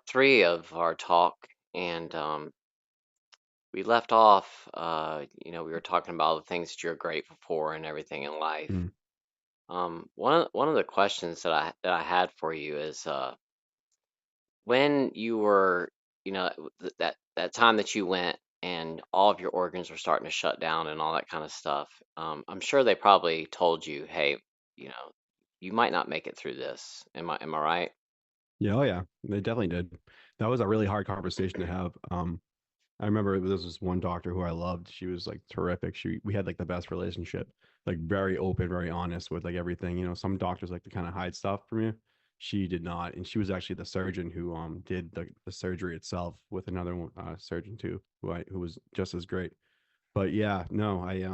three of our talk, and we left off. We were talking about the things that you're grateful for and everything in life. Mm. One of the questions that I had for you is when you were, that time that you went and all of your organs were starting to shut down and all that kind of stuff. I'm sure they probably told you, hey, you know, you might not make it through this. Am I right? Yeah, oh yeah, they definitely did. That was a really hard conversation to have. I remember there was this one doctor who I loved. She was like terrific. We had like the best relationship, like very open, very honest with like everything. You know, some doctors like to kind of hide stuff from you. She did not, and she was actually the surgeon who did the surgery itself with another one, surgeon too, who was just as great. But yeah, no, I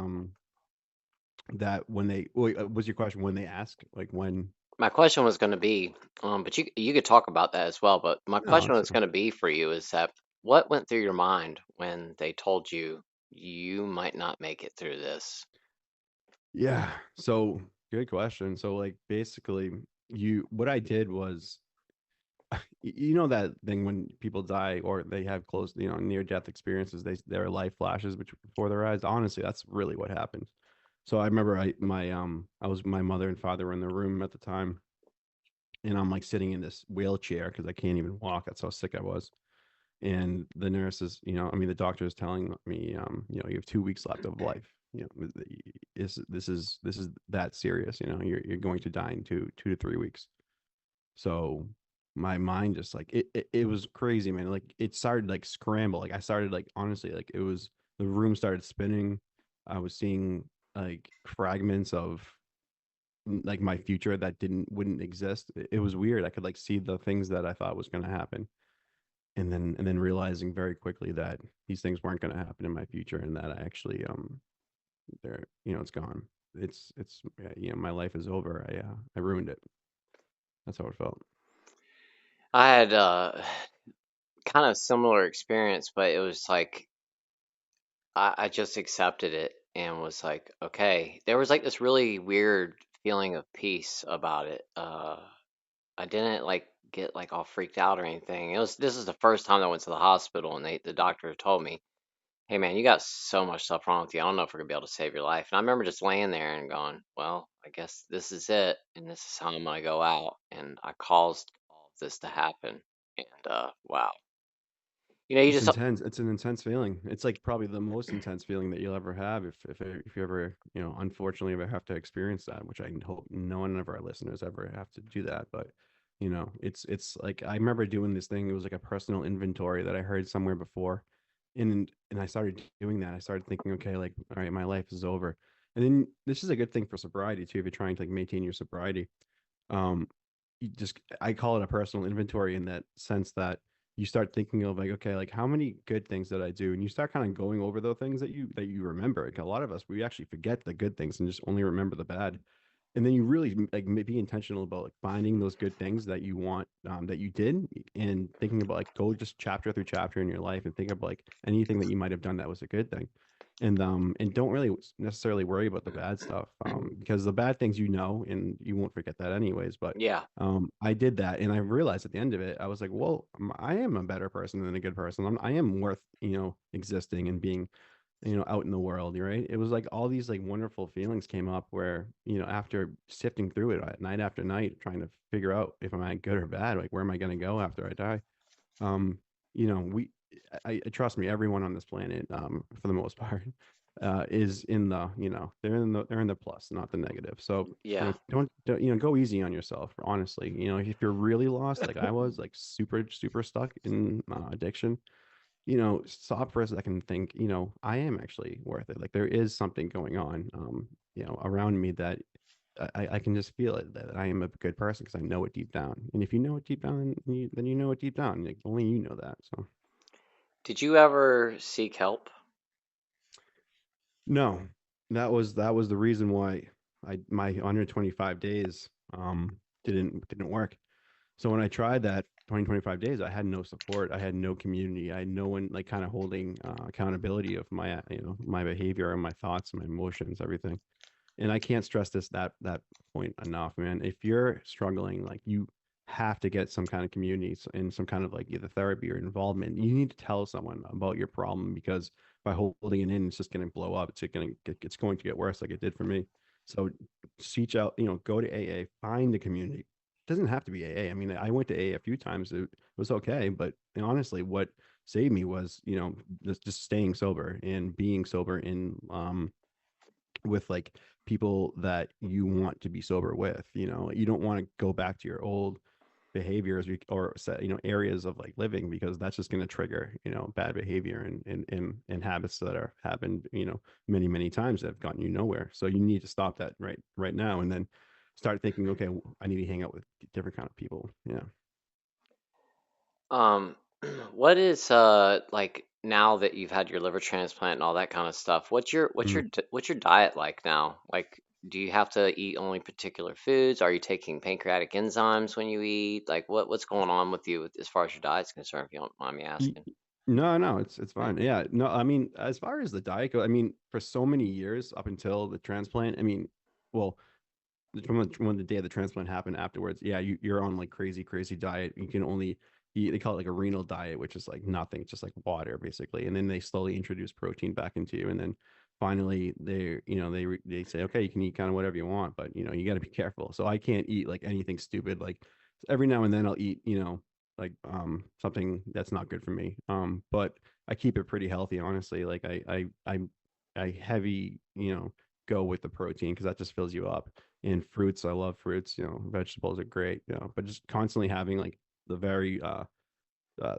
that when they was your question when they ask like when? My question was going to be, but you could talk about that as well. But my No, question that's was going to be for you is that what went through your mind when they told you you might not make it through this? yeah. So good question. So like basically you what I did was you know that thing when people die or they have close, near death experiences, their life flashes before their eyes. Honestly, that's really what happened. So I remember I was my mother and father were in the room at the time, and I'm like sitting in this wheelchair because I can't even walk. That's how sick I was. And the nurses, the doctor is telling me, you have 2 weeks left of life. This is that serious. You're going to die in 2 to 3 weeks. So my mind just like it was crazy, man. Like it started like scramble. Like I started like honestly, like it was the room started spinning. I was seeing like fragments of like my future that wouldn't exist. It was weird. I could like see the things that I thought was going to happen, and then realizing very quickly that these things weren't going to happen in my future, and that I actually they're it's gone. It's my life is over. I ruined it. That's how it felt. I had kind of similar experience, but it was like I just accepted it and was like, okay. There was like this really weird feeling of peace about it. I didn't like get like all freaked out or anything. This is the first time I went to the hospital and the doctor told me, hey man, you got so much stuff wrong with you. I don't know if we're gonna be able to save your life. And I remember just laying there and going, well, I guess this is it, and this is how I'm gonna go out. And I caused all of this to happen. And wow, you It's just intense. It's an intense feeling. It's like probably the most intense feeling that you'll ever have if you ever, unfortunately ever have to experience that, which I hope no one of our listeners ever have to do that. But, it's like I remember doing this thing. It was like a personal inventory that I heard somewhere before. And I started doing that. I started thinking, okay, like, all right, my life is over. And then this is a good thing for sobriety too, if you're trying to like maintain your sobriety. um I call it a personal inventory in that sense that you start thinking of like, okay, like how many good things did I do, and you start kind of going over the things that you remember. Like a lot of us, we actually forget the good things and just only remember the bad. And then you really like be intentional about like finding those good things that you want, that you did, and thinking about like go just chapter through chapter in your life and think of like anything that you might have done that was a good thing. And don't really necessarily worry about the bad stuff, because the bad things, and you won't forget that anyways. But yeah. I did that, and I realized at the end of it, I was like, well, I am a better person than a good person. I am worth, existing and being, out in the world, right? It was like all these like wonderful feelings came up where, after sifting through it night after night, trying to figure out if am I good or bad, like where am I going to go after I die? Um, we, I trust me, everyone on this planet, for the most part, is in the, they're in the plus, not the negative. So, Yeah. don't, go easy on yourself, honestly. If you're really lost, like I was, like super, super stuck in addiction, stop for a second and think, I am actually worth it. Like there is something going on, around me that I can just feel it that I am a good person because I know it deep down. And if you know it deep down, then you know it deep down. Like only you know that. So Did you ever seek help? no, that was the reason why my 125 days didn't work. So when I tried that 20-25 days, I had no support. I had no community. I had no one like kind of holding accountability of my my behavior and my thoughts, my emotions, everything. And I can't stress that point enough, man. If you're struggling, like you have to get some kind of community and some kind of like either therapy or involvement. You need to tell someone about your problem, because by holding it in, it's just going to blow up. It's going to get worse, like it did for me. So seek out, go to AA, find a community. It doesn't have to be AA. I mean, I went to AA a few times. It was okay, but honestly, what saved me was, just staying sober and being sober in with like people that you want to be sober with. You don't want to go back to your old behaviors or areas of like living, because that's just going to trigger bad behavior and habits that are happened many many times that have gotten you nowhere. So you need to stop that right now, and then start thinking, okay, I need to hang out with different kind of people. Yeah. Um, what is like now that you've had your liver transplant and all that kind of stuff? Mm. What's your diet like now? Like, do you have to eat only particular foods? Are you taking pancreatic enzymes when you eat? Like, what's going on with you as far as your diet's concerned? If you don't mind me Y- asking. No, no, it's fine. Yeah, no, I mean, as far as the diet go, I mean, for so many years up until the transplant, I mean, well, when the day of the transplant happened afterwards, yeah, you're on like crazy, crazy diet. You can only eat, they call it like a renal diet, which is like nothing, just like water basically. And then they slowly introduce protein back into you. And then finally they say, okay, you can eat kind of whatever you want, but you got to be careful. So I can't eat like anything stupid. Like every now and then I'll eat, like something that's not good for me. But I keep it pretty healthy, honestly. Like I heavy, go with the protein because that just fills you up. And fruits, I love fruits. Vegetables are great. But just constantly having like the very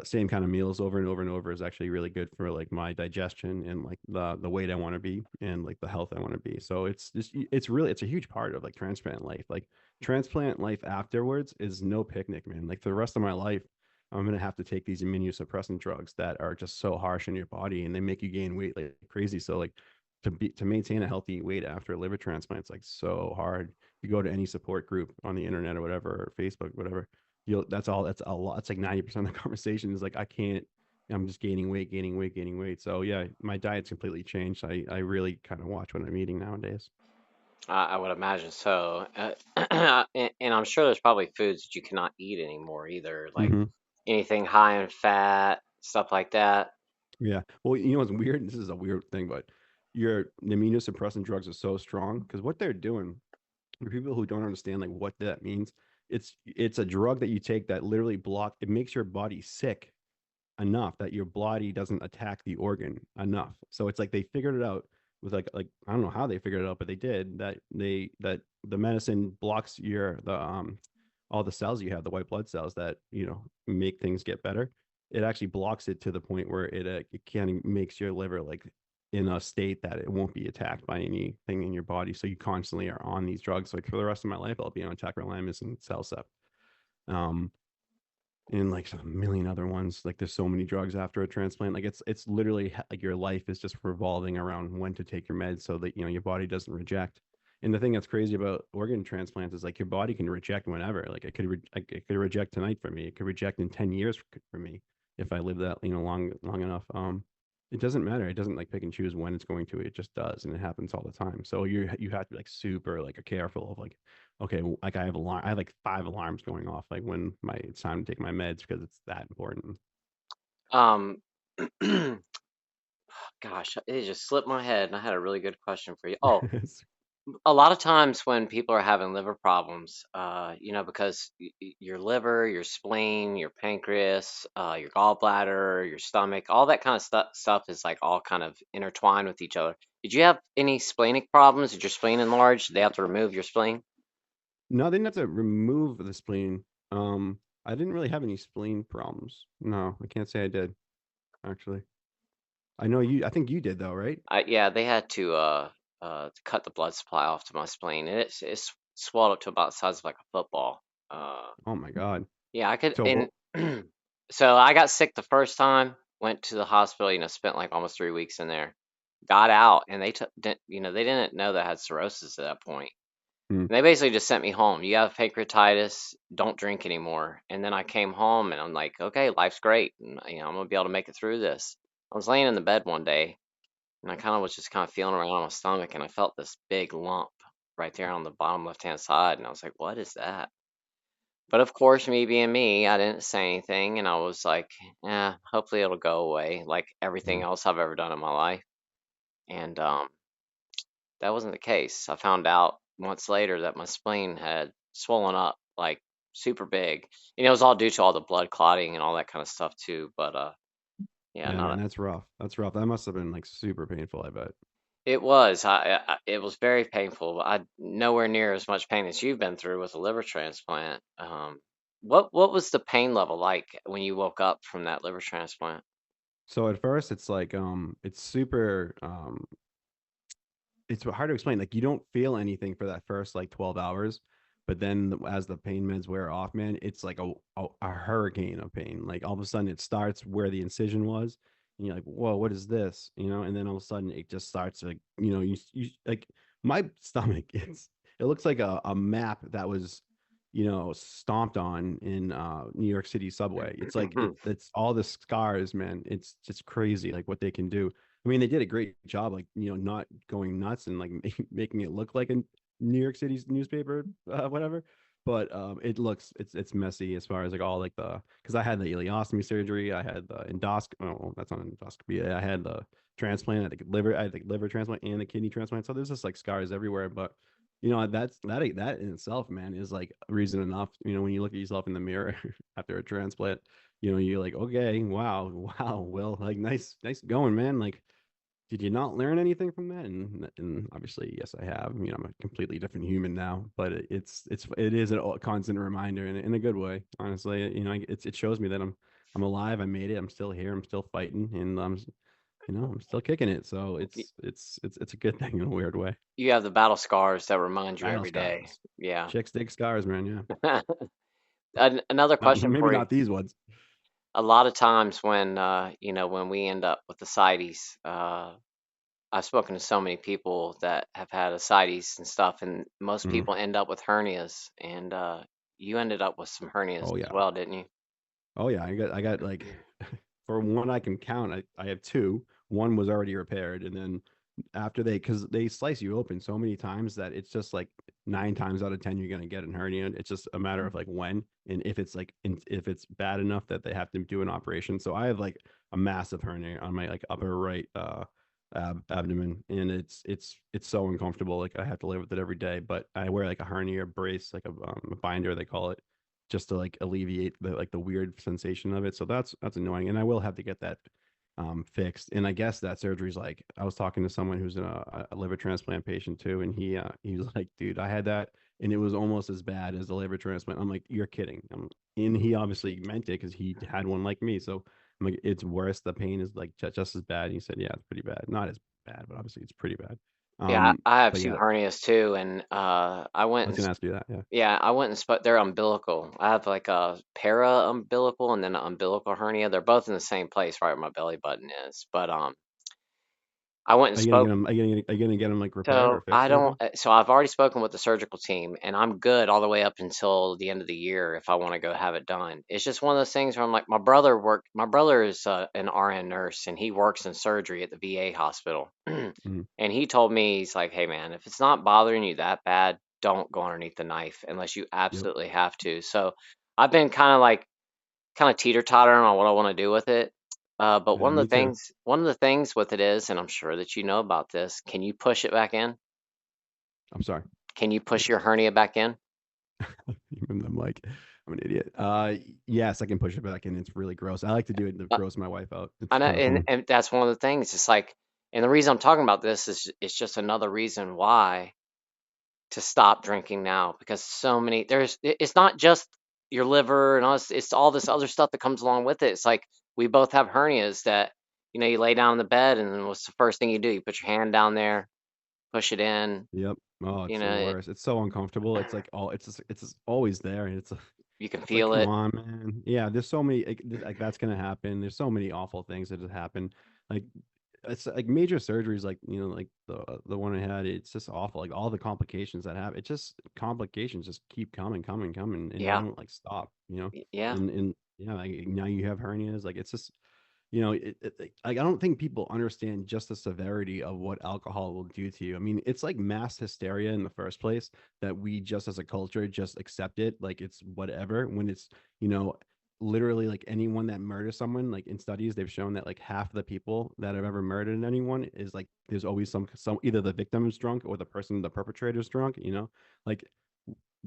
same kind of meals over and over and over is actually really good for like my digestion and like the weight I want to be and like the health I want to be. So it's a huge part of like transplant life. Like transplant life afterwards is no picnic, man. Like for the rest of my life, I'm gonna have to take these immunosuppressant drugs that are just so harsh on your body and they make you gain weight like crazy. So like to maintain a healthy weight after a liver transplant, it's like so hard. You go to any support group on the internet or whatever, or Facebook, whatever, that's a lot. It's like 90% of the conversation is like, I can't, I'm just gaining weight, gaining weight, gaining weight. So yeah, my diet's completely changed. I really kind of watch what I'm eating nowadays. I would imagine so. And I'm sure there's probably foods that you cannot eat anymore either, like Hmm. anything high in fat, stuff like that. Yeah. Well, you know what's weird? This is a weird thing, but your immunosuppressant drugs are so strong because what they're doing, for people who don't understand like what that means, it's a drug that you take that literally it makes your body sick enough that your body doesn't attack the organ enough. So it's like they figured it out with like I don't know how they figured it out, but they did that the medicine blocks the all the cells you have, the white blood cells that make things get better. It actually blocks it to the point where it kind of makes your liver like in a state that it won't be attacked by anything in your body. So you constantly are on these drugs. Like for the rest of my life, I'll be on tacrolimus and Celsep. Um, and like a million other ones. Like there's so many drugs after a transplant. Like it's literally like your life is just revolving around when to take your meds so that your body doesn't reject. And the thing that's crazy about organ transplants is like your body can reject whenever. Like it could reject tonight for me. It could reject in 10 years for me if I live that long enough. It doesn't matter. It doesn't like pick and choose when it's going to. It just does, and it happens all the time. So you have to be like super like careful of like, okay, like I have like 5 alarms going off like when it's time to take my meds because it's that important. Um, Gosh, it just slipped my head, and I had a really good question for you. Oh, a lot of times when people are having liver problems, because your liver, your spleen, your pancreas, your gallbladder, your stomach, all that kind of stuff is like all kind of intertwined with each other. Did you have any splenic problems? Did your spleen enlarge? Did they have to remove your spleen? No, they didn't have to remove the spleen. I didn't really have any spleen problems. No, I can't say I did actually. I know you. I think you did though, right? Yeah, they had to cut the blood supply off to my spleen, and it's swelled up to about the size of like a football. Uh, Oh my God. Yeah, I could, So and what? so I got sick the first time, went to the hospital, spent like almost 3 weeks in there, got out, and they took, they didn't know that I had cirrhosis at that point. Hmm. And they basically just sent me home. You have pancreatitis, don't drink anymore. And then I came home and I'm like, okay, life's great. And, I'm gonna be able to make it through this. I was laying in the bed one day and I kind of was just kind of feeling around on my stomach and I felt this big lump right there on the bottom left hand side. And I was like, what is that? But of course, me being me, I didn't say anything, and I was like, hopefully it'll go away, like everything Mm. else I've ever done in my life. And that wasn't the case. I found out months later that my spleen had swollen up like super big. It was all due to all the blood clotting and all that kind of stuff too. But yeah, Yeah, man, not that's rough. That's rough. That must have been like super painful, I bet. it was. It was very painful. I nowhere near as much pain as you've been through with a liver transplant. What was the pain level like when you woke up from that liver transplant? So at first it's like it's super it's hard to explain. Like you don't feel anything for that first like 12 hours, but then as the pain meds wear off, man, it's like a hurricane of pain. Like all of a sudden it starts where the incision was, and you're like, whoa, what is this? And then all of a sudden it just starts like, you like my stomach, it looks like a map that was, stomped on in New York City subway. It's like it's all the scars, man. It's just crazy like what they can do. I mean, they did a great job, like not going nuts and like making it look like a New York City's newspaper, whatever. But it's messy as far as like all like the because I had the ileostomy surgery, I had the endoscopy. Oh, that's not an endoscopy. I had the transplant, I had the liver transplant and the kidney transplant. So there's just like scars everywhere. But that in itself, man, is like reason enough. When you look at yourself in the mirror after a transplant, you're like, okay, wow, wow, well, like nice going, man. Like did you not learn anything from that? And obviously, yes, I have. I'm a completely different human now, but it is a constant reminder in a good way. Honestly, it shows me that I'm alive. I made it. I'm still here. I'm still fighting, and I'm still kicking it. So Y- it's a good thing in a weird way. You have the battle scars that remind you Battle every day. scars, Yeah. chicks dig scars, man. Yeah, Another not question maybe for you. not these ones. A lot of times when when we end up with ascites, I've spoken to so many people that have had ascites and stuff, and most Mhm. people end up with hernias. And you ended up with some hernias Oh as yeah. well, didn't you? Oh yeah, I got like for one I can count, I have two. One was already repaired, and then after because they slice you open so many times that it's just like 9 times out of 10 you're gonna get an hernia. It's just a matter of like when and if it's like if it's bad enough that they have to do an operation. So I have like a massive hernia on my like upper right abdomen, and it's so uncomfortable. Like I have to live with it every day. But I wear like a hernia brace, like a binder they call it, just to like alleviate the weird sensation of it. So that's annoying, and I will have to get that fixed. And I guess that surgery's like I was talking to someone who's a liver transplant patient too, and he was like, dude, I had that, and it was almost as bad as the liver transplant. I'm like, you're kidding. And he obviously meant it because he had one like me. So I'm like, it's worse. The pain is like just as bad. And he said, yeah, it's pretty bad. Not as bad, but obviously it's pretty bad. Yeah, I have But two yeah, hernias too, and I I went was and gonna ask you that. Yeah. yeah, I went and spoke. They're umbilical. I have like a para umbilical and then an umbilical hernia. They're both in the same place, right where my belly button is. But I went and Are you gonna get spoke. them? Are you gonna get them like repaired So or fixed or anything? So I've already spoken with the surgical team, and I'm good all the way up until the end of the year if I want to go have it done. It's just one of those things where I'm like, my brother is an RN nurse, and he works in surgery at the VA hospital. Mm, And he told me, he's like, hey man, if it's not bothering you that bad, don't go underneath the knife unless you yep. absolutely have to. So I've been kind of teeter tottering on what I want to do with it. But Yeah, me too. one of the things with it is, and I'm sure that you know about this, can you push it back in? I'm sorry. Can you push your Yes. hernia back in? I'm like, I'm an idiot. Yes, I can push it back and it's really gross. I like to do it to Uh, gross my wife out. I It's know, kind of fun. and that's one of the things. It's like, and the reason I'm talking about this is it's just another reason why to stop drinking now because so many it's not just your liver and all this, it's all this other stuff that comes along with it. It's like we both have hernias that you lay down in the bed and then what's the first thing you do? You put your hand down there, push it in, Yep. Oh, you it's the know, it, worst. It's so uncomfortable. It's like it's just always there, and you can it's like, feel come it. on, man. Yeah, there's so many like that's gonna happen. There's so many awful things that just happen. Like it's like major surgeries, like like the one I had. It's just awful. Like all the complications that happen. It just complications just keep coming, and they Yeah, don't like stop. yeah. And yeah, like now you have hernias. Like it's just. you know, like, I don't think people understand just the severity of what alcohol will do to you. I mean, it's like mass hysteria in the first place that we just as a culture just accept it like it's whatever when it's, you know, literally like anyone that murders someone, like in studies they've shown that like half of the people that have ever murdered anyone is like there's always some either the victim is drunk or the perpetrator is drunk, you know? Like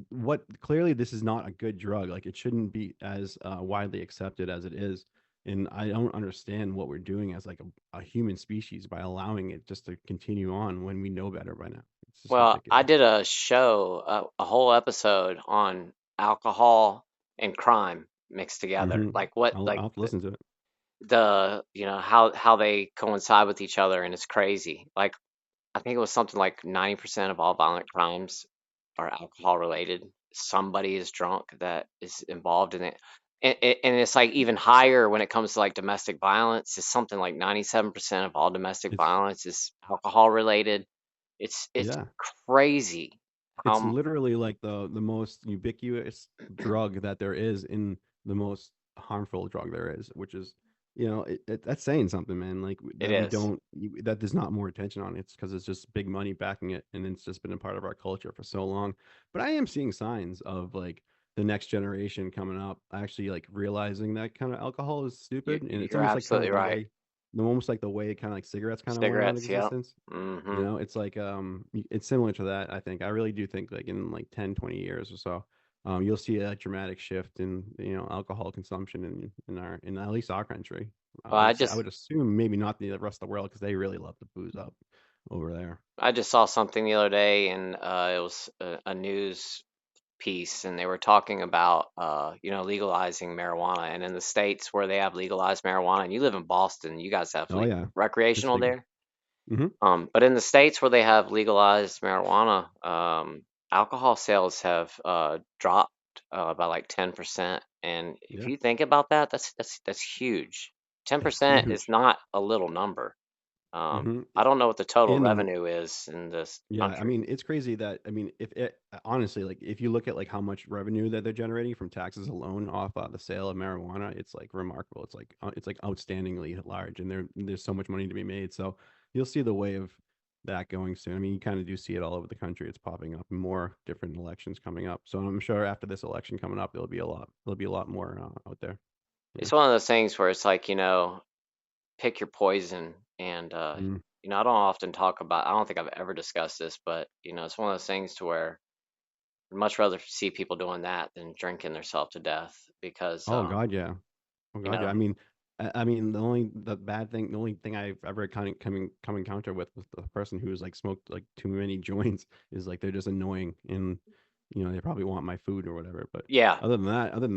what clearly this is not a good drug. Like it shouldn't be as widely accepted as it is. And I don't understand what we're doing as like a human species by allowing it just to continue on when we know better by now. It's just Well, I ridiculous. did a show, a whole episode on alcohol and crime mixed together. Like what, I'll like have to listen to it. you know, how they coincide with each other, and it's crazy. Like I think it was something like 90% of all violent crimes are alcohol related. Somebody is drunk that is involved in it. And it's like even higher when it comes to like domestic violence. It's something like 97% of all domestic It's violence is alcohol related. It's yeah. crazy. It's Um, literally like the most ubiquitous drug that there is in the most harmful drug there is, which is, you know, that's saying something, man. Like it that we is. don't that there's not more attention on it. It's because it's just big money backing it, and it's just been a part of our culture for so long. But I am seeing signs of like the next generation coming up actually like realizing that kind of alcohol is stupid, and it's You're almost like kind absolutely of the right. way, almost like the way kind of like cigarettes kind of went out of Cigarettes, yep. existence. You Hmm. know, it's like it's similar to that, I think. I really do think like in like 10, 20 years or so, you'll see a dramatic shift in, you know, alcohol consumption in our in at least our country. Well, I would assume maybe not the rest of the world because they really love to booze up over there. I just saw something the other day, and it was a news piece, and they were talking about you know, legalizing marijuana. And in the states where they have legalized marijuana, and you live in Boston, you guys have Oh yeah, it's recreational legal. there. Hmm. But in the states where they have legalized marijuana, alcohol sales have dropped by like 10%. And if Yeah, you think about that, that's huge. it's 10% is huge. not a little number. Hmm. I don't know what the total And revenue is in this yeah, I country. mean, it's crazy that I mean, if it honestly, like, if you look at like how much revenue that they're generating from taxes alone off the sale of marijuana, it's like remarkable. It's like outstandingly large, and there's so much money to be made. So you'll see the way of that going soon. I mean, you kind of do see it all over the country. It's popping up in more different elections coming up. So I'm sure after this election coming up, there'll be a lot more out there. Yeah. It's one of those things where it's like, you know, pick your poison. And Mm. you know, I don't often talk about, I don't think I've ever discussed this, but you know, it's one of those things to where I'd much rather see people doing that than drinking themselves to death because Oh God, yeah. Oh you God, yeah. know, I mean, the only thing I've ever kind of come encounter with the person who's like smoked like too many joints is like they're just annoying and, you know, they probably want my food or whatever. But yeah, other than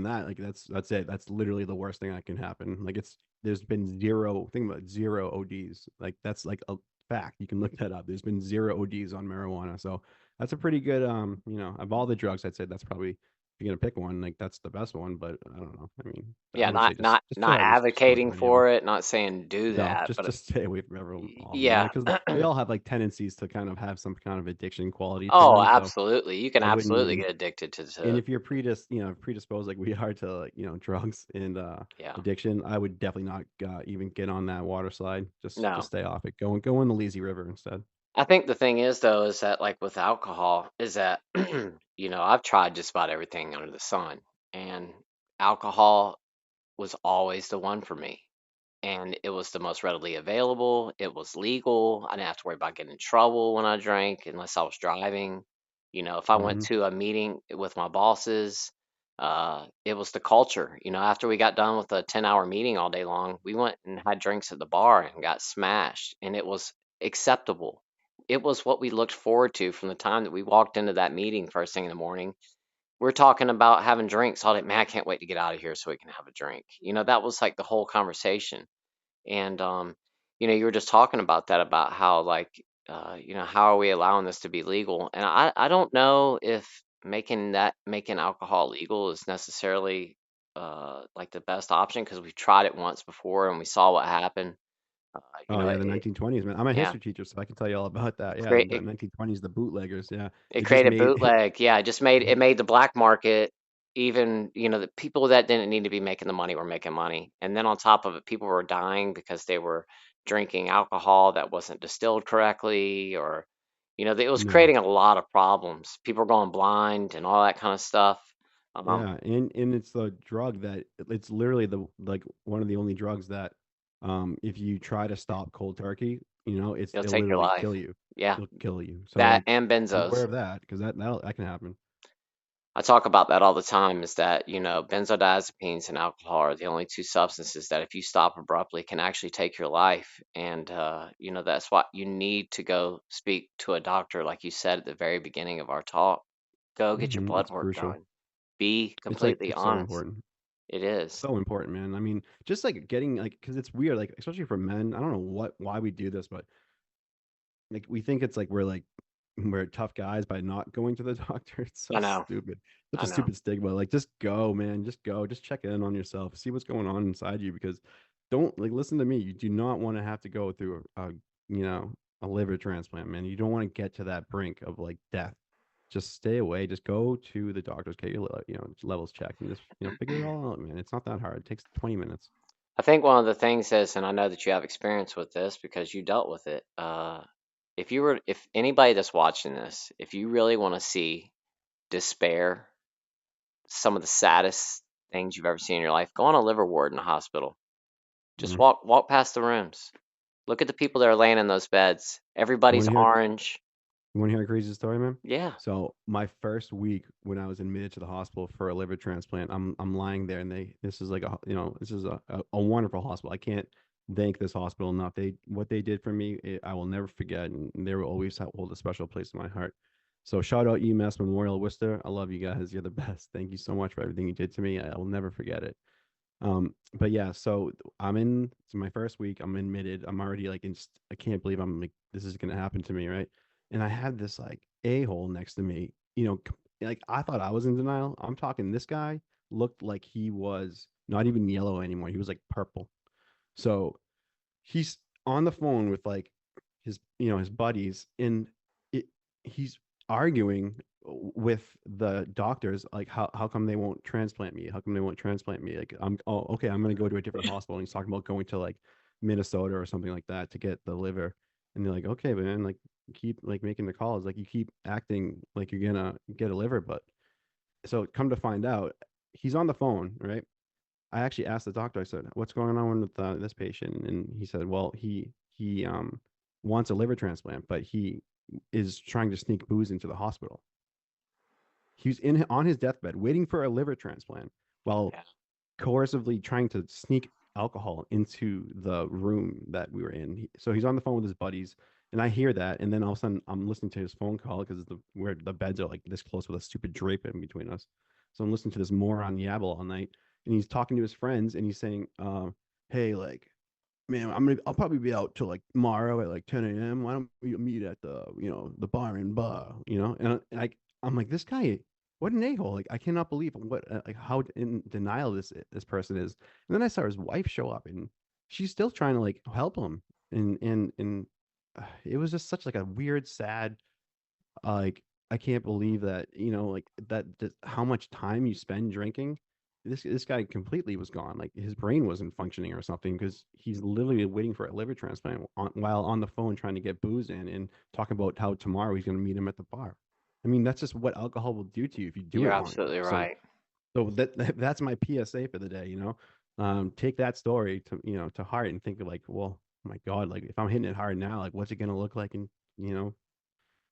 that, like that's it. That's literally the worst thing that can happen. Like there's been zero think about zero ODs. Like that's like a fact. You can look that up. There's been zero ODs on marijuana. So that's a pretty good you know, of all the drugs, I'd say that's probably if you're gonna pick one, like that's the best one. But I don't know. I mean, I yeah, would say just not stay away advocating from any of them. for it, not saying do No, that, but just stay away from all of them. yeah. Because they all have like tendencies to kind of have some kind of addiction quality to Oh, them. So absolutely. You can I wouldn't absolutely even. get addicted And to if you're predisposed like we are to like, you know, drugs and yeah. addiction, I would definitely not even get on that water slide. Just No. stay off it. Go in the lazy river instead. I think the thing is though is that like with alcohol is that you know, I've tried just about everything under the sun, and alcohol was always the one for me. And it was the most readily available. It was legal. I didn't have to worry about getting in trouble when I drank unless I was driving. You know, if I went Hmm. to a meeting with my bosses, it was the culture. You know, after we got done with a 10-hour meeting all day long, we went and had drinks at the bar and got smashed, and it was acceptable. It was what we looked forward to from the time that we walked into that meeting first thing in the morning. We're talking about having drinks all day. Man, I can't wait to get out of here so we can have a drink. You know, that was like the whole conversation. And you know, you were just talking about that, about how like you know, how are we allowing this to be legal? And I don't know if making alcohol legal is necessarily like the best option, because we've tried it once before and we saw what happened. You Oh know, yeah, the 1920s, man. I'm a yeah, history teacher, so I can tell you all about that. Yeah, create the 1920s, the bootleggers. Yeah, it it just created made bootleg. Yeah, it just made it made the black market. even, the people that didn't need to be making the money were making money. And then on top of it, people were dying because they were drinking alcohol that wasn't distilled correctly, or, it was No. creating a lot of problems. People were going blind and all that kind of stuff. Um, Yeah, and it's the drug that it's literally the like one of the only drugs that if you try to stop cold turkey, it'll it'll take your literally life. kill you. Yeah, It'll kill you. So that like and beware benzos. of that because that can happen. I talk about that all the time is that, benzodiazepines and alcohol are the only two substances that if you stop abruptly can actually take your life. And, that's why you need to go speak to a doctor, like you said at the very beginning of our talk. Go get your blood It's work crucial. done. Be It's like completely it's so honest. important. It is. So important, man. I mean, just like getting like because it's weird, like especially for men. I don't know why we do this, but like we think it's like we're tough guys by not going to the doctor. It's so I know. stupid. Such I a know. stupid stigma. Like just go, man. Just go. Just check in on yourself. See what's going on inside you because don't like listen to me. You do not want to have to go through you know, a liver transplant, man. You don't want to get to that brink of like death. Just stay away. Just go to the doctors, get your levels checked and just, figure it all out, man. It's not that hard. It takes 20 minutes. I think one of the things is, and I know that you have experience with this because you dealt with it. If anybody that's watching this, if you really want to see despair, some of the saddest things you've ever seen in your life, go on a liver ward in a hospital. Just Mhm. walk past the rooms. Look at the people that are laying in those beds. You Everybody's want to hear orange. You want to hear a crazy story, man? Yeah, So my first week when I was admitted to the hospital for a liver transplant, I'm lying there, and this is like this is a wonderful hospital. I can't thank this hospital enough. What they did for me, I will never forget, and they will always hold a special place in my heart. So shout out UMass Memorial Worcester. I love you guys. You're the best. Thank you so much for everything you did to me. I will never forget it. But yeah, so it's my first week. I'm admitted. I'm already like I can't believe I'm like this is gonna happen to me, right? And I had this like a-hole next to me, like I thought I was in denial. I'm talking this guy looked like he was not even yellow anymore. He was like purple. So he's on the phone with like his buddies and it he's arguing with the doctors like how come they won't transplant me, like okay, I'm going to go to a different hospital, and he's talking about going to like Minnesota or something like that to get the liver, and they're like, okay man, like keep like making the calls, like you keep acting like you're gonna get a liver, but so come to find out he's on the phone, right? I actually asked the doctor. I said, "What's going on with this patient?" And he said, "Well, he wants a liver transplant, but he is trying to sneak booze into the hospital. He's in on his deathbed, waiting for a liver transplant, while yeah. coercively trying to sneak alcohol into the room that we were in. So he's on the phone with his buddies, and I hear that, and then all of a sudden I'm listening to his phone call because where the beds are like this close with a stupid drape in between us. So I'm listening to this moron yabble all night, and he's talking to his friends, and he's saying, "Hey, like, man, I'll probably be out till like tomorrow at like 10 a.m. Why don't we meet at the bar and bar, I'm like, this guy, what an a-hole. Like, I cannot believe like how in denial this person is. And then I saw his wife show up, and she's still trying to like help him. And it was just such like a weird, sad, like I can't believe that, like that how much time you spend drinking. This guy completely was gone. Like his brain wasn't functioning or something because he's literally waiting for a liver transplant while on the phone trying to get booze in and talking about how tomorrow he's going to meet him at the bar. I mean, that's just what alcohol will do to you if you do You're it long enough. absolutely So right. that's my PSA for the day. Take that story to heart and think of like, well, my God, like if I'm hitting it hard now, like what's it going to look like in you know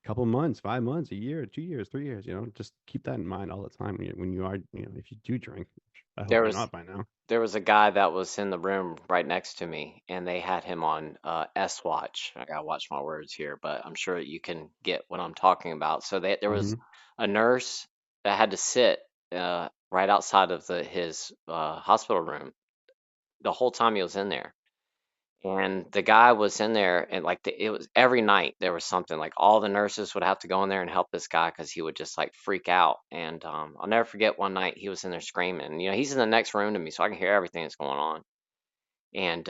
couple months, 5 months, a year, 2 years, 3 years. Just keep that in mind all the time when you are, if you do drink. I hope There you're was not by now. there was a guy that was in the room right next to me, and they had him on S watch. I gotta watch my words here, but I'm sure you can get what I'm talking about. So there was Hmm. a nurse that had to sit right outside of his hospital room the whole time he was in there. And the guy was in there, and like it was every night there was something. Like all the nurses would have to go in there and help this guy because he would just like freak out. And I'll never forget one night he was in there screaming. He's in the next room to me, so I can hear everything that's going on. And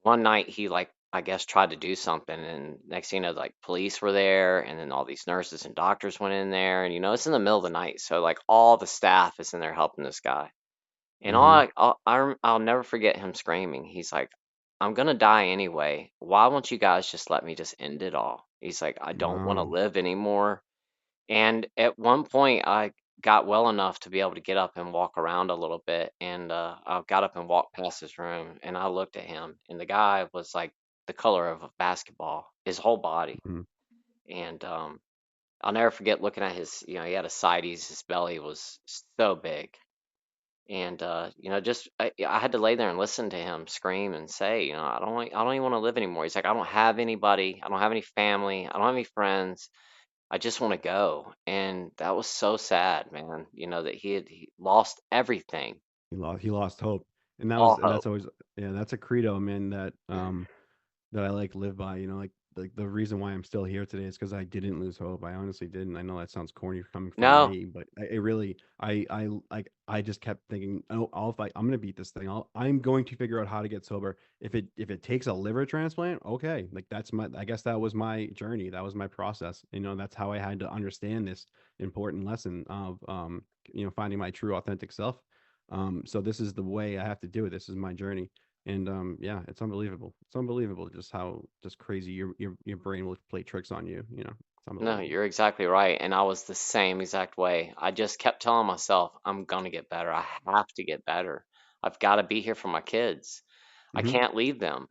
one night he like I guess, tried to do something, and next thing you know, like police were there, and then all these nurses and doctors went in there, and it's in the middle of the night, so like all the staff is in there helping this guy, and Mm-hmm. I'll never forget him screaming. He's like, "I'm gonna die anyway. Why won't you guys just let me just end it all?" He's like, "I don't want to No, live anymore." And at one point, I got well enough to be able to get up and walk around a little bit. And I got up and walked past his room, and I looked at him, and the guy was like the color of a basketball, his whole body. mm, And I'll never forget looking at his, he had ascites, his belly was so big. And just I had to lay there and listen to him scream and say, I don't even want to live anymore. He's like, I don't have anybody, I don't have any family, I don't have any friends. I just want to go. And that was so sad, man, that he lost everything, he lost hope, and that was all and hope. that's always yeah, that's a credo, man. That I like live by. Like the reason why I'm still here today is because I didn't lose hope. I honestly didn't. I know that sounds corny coming from No, me, but it really, I just kept thinking, oh, I'll fight. I'm gonna beat this thing. I'm going to figure out how to get sober. If it takes a liver transplant, okay. Like that's my. I guess that was my journey. That was my process. That's how I had to understand this important lesson of finding my true authentic self. So this is the way I have to do it. This is my journey. And yeah, it's unbelievable. It's unbelievable just how just crazy your brain will play tricks on you. It's no, unbelievable. you're exactly right. And I was the same exact way. I just kept telling myself, I'm gonna get better. I have to get better. I've got to be here for my kids. I Hmm. can't leave them.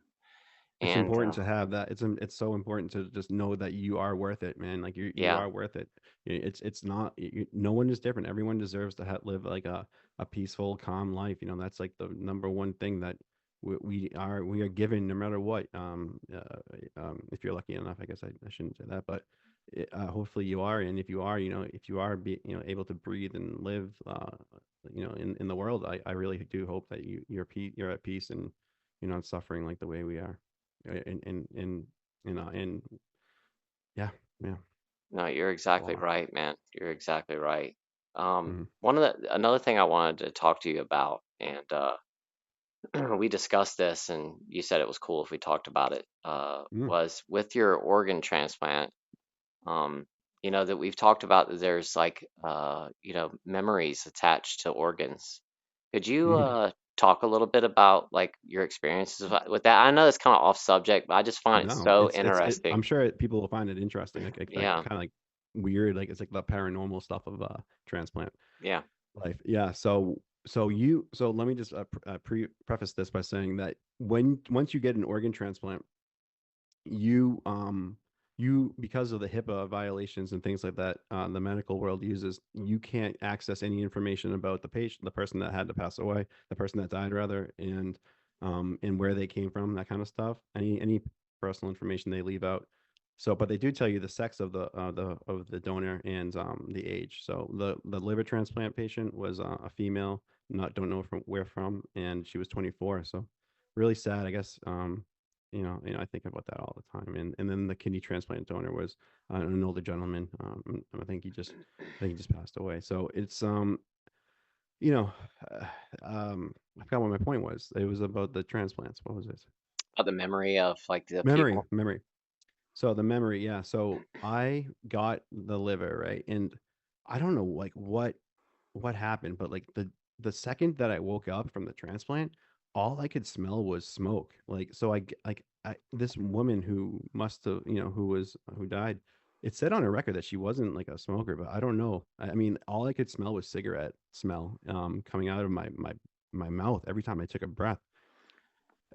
It's And important to have that. It's so important to just know that you are worth it, man. Like you yeah, are worth it. It's not. No one is different. Everyone deserves to live like a peaceful, calm life. That's like the number one thing that we are given, no matter what. If you're lucky enough, I guess I shouldn't say that, but hopefully you are. And if you are able to breathe and live, in the world, I really do hope that you're at peace and you're not suffering like the way we are. And yeah, yeah, no, you're it's a exactly lot. right, man. You're exactly right. Mhm. Another thing I wanted to talk to you about, and we discussed this, and you said it was cool if we talked about it, Mm, was with your organ transplant. That we've talked about that there's like, memories attached to organs. Could you mhm. talk a little bit about like your experiences with that? I know it's kind of off subject, but I just find it No, so it's interesting. I'm sure people will find it interesting, like that Yeah, kind of like weird, like it's like the paranormal stuff of transplant yeah. life. Yeah, so let me just preface this by saying that once you get an organ transplant, you because of the HIPAA violations and things like that, the medical world uses, you can't access any information about the patient, the person that had to pass away, the person that died rather, and where they came from, that kind of stuff. Any personal information they leave out. So, but they do tell you the sex of the donor and the age. So the liver transplant patient was a female, not don't know from where from, and she was 24. So really sad, I guess. I think about that all the time. And then the kidney transplant donor was an older gentleman. I think he just passed away. So it's you know, uh, I forgot what my point was. It was about the transplants. What was it? The memory of like the Memory, people. memory. So the memory, yeah. So I got the liver, right? And I don't know like what happened, but like the second that I woke up from the transplant, all I could smell was smoke. Like so this woman who must have, who died, it said on her record that she wasn't like a smoker, but I don't know. I mean, all I could smell was cigarette smell coming out of my mouth every time I took a breath.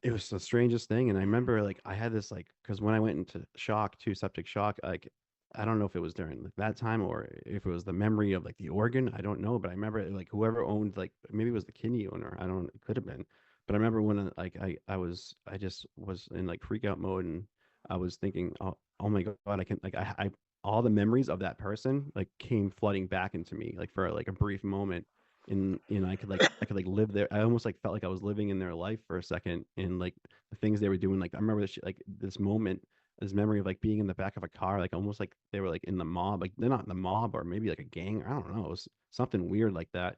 It was the strangest thing, and I remember, like, I had this, like, because when I went into shock too, septic shock, like, I don't know if it was during, like, that time or if it was the memory of, like, the organ, I don't know, but I remember, like, whoever owned, like, maybe it was the kidney owner, I don't it could have been, but I remember when, like, I just was in, like, freak out mode, and I was thinking, "Oh my god, I can," like, I all the memories of that person, like, came flooding back into me, like, for, like, a brief moment, and I could live there. I almost like felt like I was living in their life for a second, and like the things they were doing. Like I remember this like this moment, this memory of like being in the back of a car, like almost like they were like in the mob. Like they're not in the mob, or maybe like a gang. I don't know. It was something weird like that.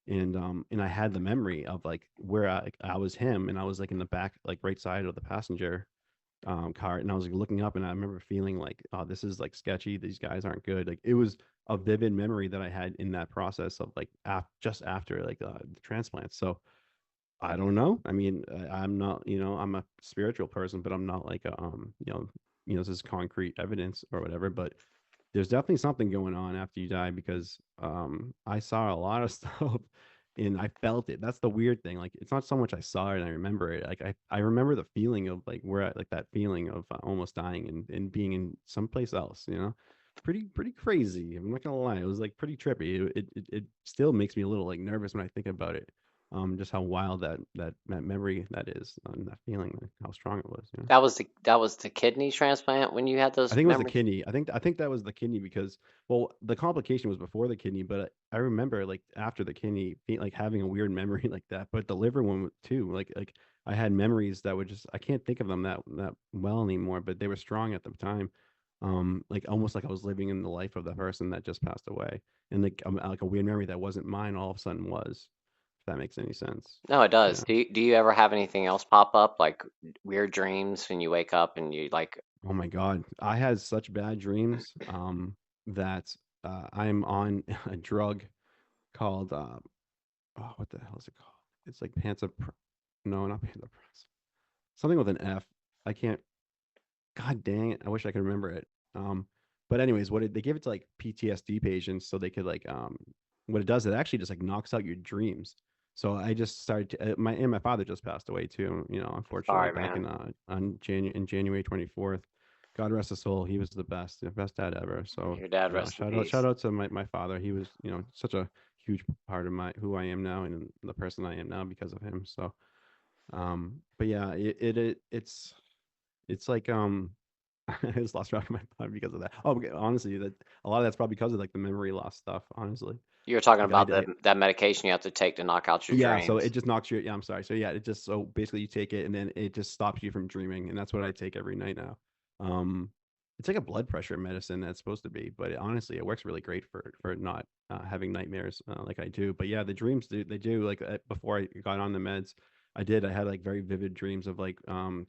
And I had the memory of like where I was him, and I was like in the back, like right side of the passenger cart, and I was like looking up, and I remember feeling like, oh, this is like sketchy. These guys aren't good. Like it was a vivid memory that I had in that process of like just after like the transplant. So I don't know. I mean, I'm not, I'm a spiritual person, but I'm not like a, this is concrete evidence or whatever. But there's definitely something going on after you die because I saw a lot of stuff and I felt it. That's the weird thing. Like, it's not so much I saw it and I remember it. Like, I remember the feeling of like like that feeling of almost dying and being in someplace else. Pretty crazy. I'm not gonna lie. It was like pretty trippy. It still makes me a little like nervous when I think about it, just how wild that memory that is, and that feeling, like, how strong it was. That was the kidney transplant when you had I those think it was the memories. kidney. I think that was the kidney because, well, the complication was before the kidney, but I remember like after the kidney, like having a weird memory like that. But the liver one too. Like I had memories that would just, I can't think of them that well anymore, but they were strong at the time. Like almost like I was living in the life of the person that just passed away, and like a weird memory that wasn't mine all of a sudden was. If that makes any sense. No, it Yeah. does. Do you ever have anything else pop up, like weird dreams when you wake up and you like, Oh my God. I had such bad dreams that I'm on a drug called oh, what the hell is it called? It's like no, not pantoprazole. Something with an F. I can't. God dang it! I wish I could remember it. Um, but anyways, they give it to like PTSD patients so they could like what it does, it actually just like knocks out your dreams. So I just started my father just passed away too. Unfortunately, sorry, back man, in January 24th. God rest his soul. He was the best dad ever. So your dad rest in shout peace. out to my father. He was such a huge part of my who I am now and the person I am now because of him. So but yeah, it's like I just lost track of my thought because of that. Oh, okay, honestly, that a lot of that's probably because of like the memory loss stuff. Honestly, You were talking like about that medication you have to take to knock out your yeah. So it dreams. just knocks you. Yeah, I'm sorry. So yeah, it just so basically you take it and then it just stops you from dreaming, and that's what I take every night now. Um, it's like a blood pressure medicine that's supposed to be, but honestly, it works really great for not having nightmares like I do. But yeah, the dreams do like before I got on the meds. I had like very vivid dreams of like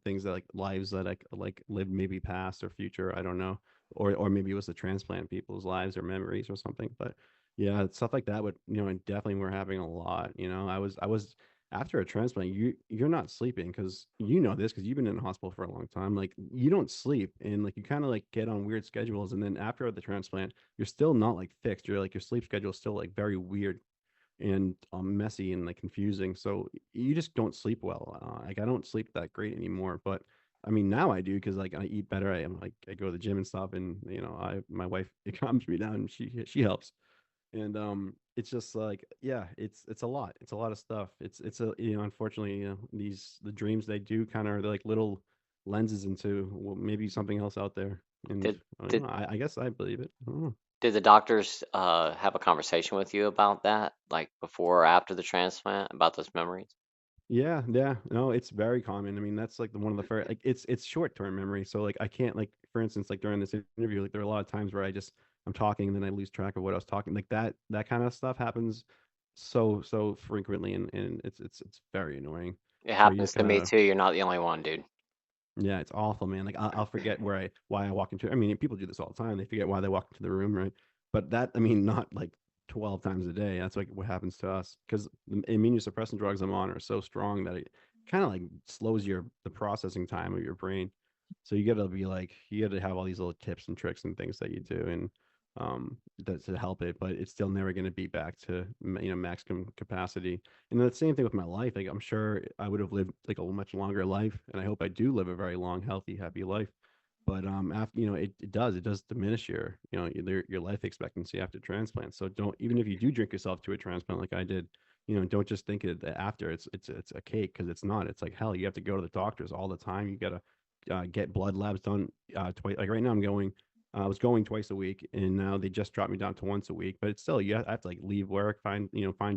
things that like lives that I like lived maybe past or future. I don't know, or maybe it was the transplant people's lives or memories or something. But yeah, stuff like that would, and definitely we're having a lot. I was after a transplant, you're not sleeping because you know this because you've been in the hospital for a long time. Like you don't sleep and like you kind of like get on weird schedules, and then after the transplant, you're still not like fixed. You're like your sleep schedule is still like very weird and messy and like confusing. So you just don't sleep well. Like I don't sleep that great anymore, but I mean now I do because like I eat better. I am like I go to the gym and stuff, and I my wife it calms me down. And she helps, and it's just like yeah, it's a lot of stuff. It's a unfortunately the dreams they do kind of are like little lenses into, well, maybe something else out there. And Did I don't did know, I guess I believe it. I don't know. did the doctors have a conversation with you about that, like before or after the transplant, about those memories? Yeah, yeah, no, it's very common. I mean, that's like one of the first, like it's short-term memory. So like I can't, like for instance, like during this interview, like there are a lot of times where I'm talking and then I lose track of what I was talking. Like that kind of stuff happens so frequently, and it's very annoying. It So you happens just to me gotta, too. You're not the only one, dude. yeah, it's awful, man. Like I'll forget why I walk into. I mean, people do this all the time. They forget why they walk into the room, right? But that, I mean, not like 12 times a day. That's like what happens to us because the immunosuppressant drugs I'm on are so strong that it kind of like slows the processing time of your brain. So you gotta have all these little tips and tricks and things that you do, and to help it, but it's still never going to be back to maximum capacity. And the same thing with my life. Like I'm sure I would have lived like a much longer life, and I hope I do live a very long, healthy, happy life. But after it does diminish your life expectancy after transplant. So don't, even if you do drink yourself to a transplant like I did, don't just think it after it's a cake, because it's not. It's like hell. You have to go to the doctors all the time. You gotta get blood labs done twice. Like right now, I was going twice a week, and now they just dropped me down to once a week. But it's still, I have to like leave work, find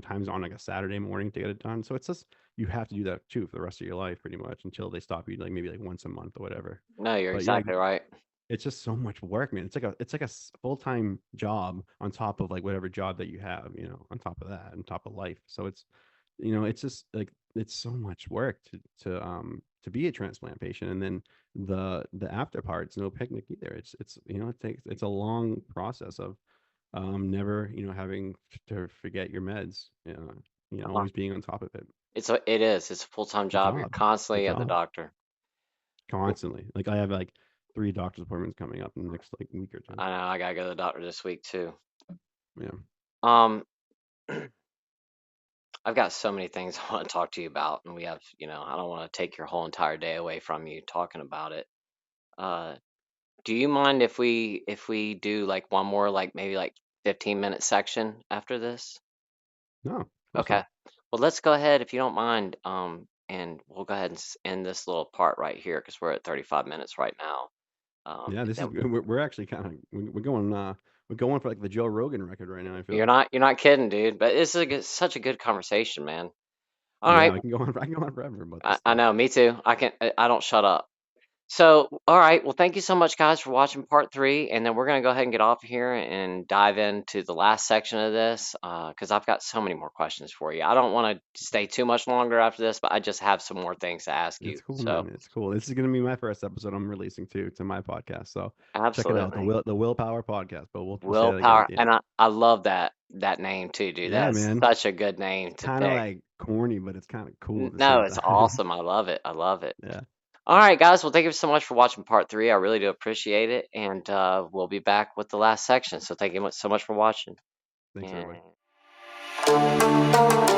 times on like a Saturday morning to get it done. So it's just, you have to do that too for the rest of your life, pretty much, until they stop you like maybe like once a month or whatever. No, you're But yeah, exactly right. it's just so much work, man. It's like a full-time job on top of like whatever job that you have, on top of that, on top of life. So it's just like it's so much work to be a transplant patient, and then the after part's no picnic either. It's it's a long process of never having to forget your meds. Uh, Always being on top of it. it is. It's a full-time It's a job. You're job. It's a constantly at the job doctor. W- constantly. Like I have like 3 doctor's appointments coming up in the next like week or two. I know I gotta go to the doctor this week too. Yeah. Um, I've got so many things I want to talk to you about, and I don't want to take your whole entire day away from you talking about it. Uh, do you mind if we do like one more like maybe like 15-minute section after this? No, of course Okay. not. Well, let's go ahead if you don't mind, and we'll go ahead and end this little part right here because we're at 35 minutes right now. Yeah, And this is then good. We're actually kind of we're going for like the Joe Rogan record right now. I feel. you're not kidding, dude. But this is such a good conversation, man. All Yeah, right. we can go on. I can go on forever about this I stuff. know, me too. I don't shut up. So, all right. Well, thank you so much, guys, for watching part three. And then we're going to go ahead and get off here and dive into the last section of this because I've got so many more questions for you. I don't want to stay too much longer after this, but I just have some more things to ask you. It's cool, So, man. It's cool. This is gonna be my first episode I'm releasing to my podcast. So check it out. absolutely. The Willpower Podcast. But we'll say that again at Willpower. the end. And I love that name too, dude. Yeah, That's man. such a good name It's to kind of pick. like corny, but it's kind of cool at the No, same it's time. awesome. I love it. I love it. Yeah. All right, guys. Well, thank you so much for watching part three. I really do appreciate it. And we'll be back with the last section. So thank you so much for watching. Thanks, everybody. And